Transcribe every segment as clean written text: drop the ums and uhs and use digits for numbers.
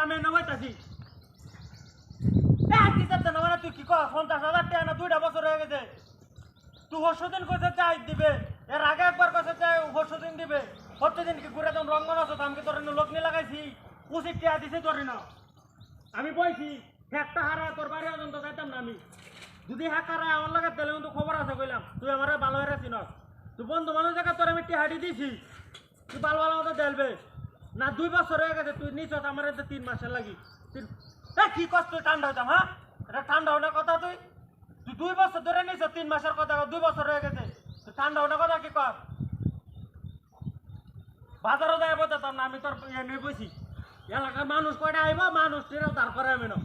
আমি এনে বইতাছি দিতে না মানে তুই কি কর 50,000 টাকা না 2টা বছর হয়ে গেছে তুই হর্ষদিন কইছে চাই দিবে এর আগে একবার কইছে চাই হর্ষদিন দিবে প্রতিদিন কি ঘুরে তখন রঙ্গন আছে আমি কি তোর লোক নিয়ে লাগাইছি উচিত টাকা দিছে তোর না আমি বইছি একটা হারা তোর বাড়ি পর্যন্ত যাইতাম না আমি যদি হাকারা আমার লাগে তাহলে কিন্তু খবর আছে কইলাম তুই আমার ভালো হয়ে চিনস তুই বন্ধু মানুষ জায়গা তোর আমি টিহাড়ি দিছি তুই ভালো ভালো মতো দেখবে না 2 বছর হয়ে গেছে তুই নিচ আমার 3 মাসের লাগি কি কষ্ট তুই ঠান্ডা হইতাম হ্যাঁ এটা ঠান্ডা হওয়ার কথা তুই তুই 2 বছর ধরে নিছ 3 মাসের কথা 2 বছর হয়ে গেছে তুই ঠান্ডা হওয়ার কথা কি কর বাজারও যাই বলতাম না আমি তোর নিয়ে বসি এলাকার মানুষ কয়টা আইব মানুষ দাঁড় করে আমি না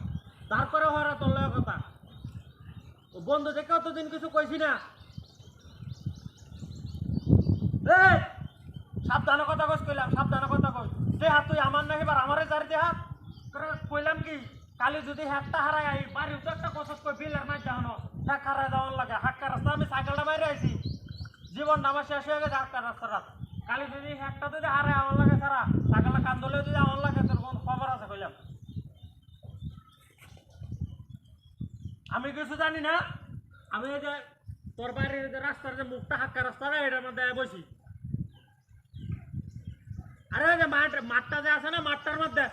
দাঁড় করে হওয়ার তোর লয় কথা বন্ধু দেখে অতদিন কিছু কইছি না সাবধানে কথা কইস কইলাম সাবধানে কথা কই দেহা তুই আমার নাকি বার আমারে জারি দেহা কইলাম কি কালি যদি হাতটা হারাই আই বাড়ি তো একটা কথা কই বিলের মাঝ যাওনো হাক হারাই যাওয়ার লাগে হাক্কা রাস্তা আমি সাইকেলটা বাইরে আইছি জীবন আমার শেষ হয়ে গেছে হাক্কা রাস্তাটা কালি যদি হাতটা যদি হারাই আমার লাগে সারা সাইকেলটা কান্দলে যদি আমার লাগে তোর কোন খবর আছে কইলাম আমি কিছু জানি না আমি এই যে তোর বাড়ির যে রাস্তার যে মুখটা হাক্কা রাস্তাটা এটার মধ্যে বসি আরে ওই যে মাঠটা যে আছে না মাঠটার মধ্যে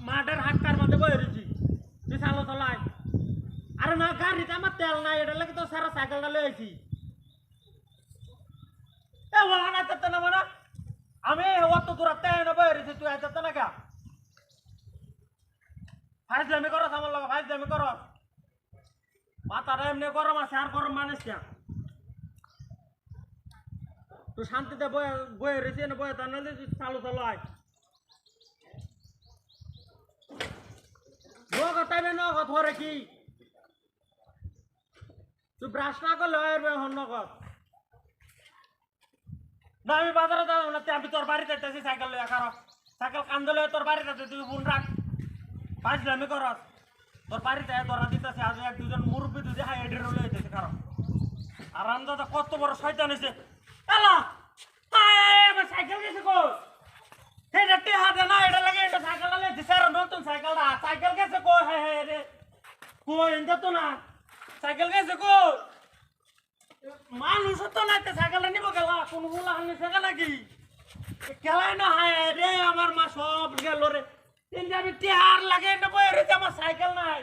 মাঠের হাক্কার মধ্যে বয়ে রয়েছি তুই চালো চলাই আরে না গাড়িতে আমার তেল নাই এটা লাগে তো সারা সাইকেলটা লয়ে আইছি এ ওলা না যেতে না মানে আমি অত দূরতে বয়ে রয়েছি তুই যেতে না কে ফাইজলামি করস আমার লগে ফাইজলামি করস মাথাটা এমনি গরম আছে আর গরম মানুষ কে তুই শান্তিতে বয়ে রয়েছি না বয়ে তার নাহলে চালু চালু আয় নগদ টাইমে নগদ হরে কি তুই ব্রাশ না করলে নগদ না আমি বাজারে যাবো না আমি তোর বাড়িতে যাইতেছি সাইকেল লইয়া কারো সাইকেল কান্দলে তোর বাড়িতে তুই বোন রাখ ফাইজলামি করস তোর বাড়িতে ধরা দিতেছে আজ 1-2 জন মুরব্বী দুধে হাই এডের রলে হইতেছে কারণ আর আন্দাজা কত বড় শয়তান হয়েছে এলা সাইকেল গেছে কো এটা টেহা দে না এটা লাগে এটা সাইকেলটা লেছে স্যার নতুন সাইকেলটা সাইকেল গেছে কো হে হে রে কো এন্ডা তো না সাইকেল গেছে কো মানুষ তো না সাইকেলটা নিব গেল কোন গুলা হানি সাইকেল নাকি খেলাই না হায় রে আমার মা সব গেল রে তিনটা আমি টেহার লাগে এটা বই রে আমার সাইকেল নাই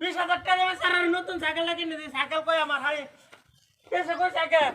20,000 টাকা স্যার নতুন সাইকেলটা কিনে দিই সাইকেল কই আমার হাই কেসে কই সাইকেল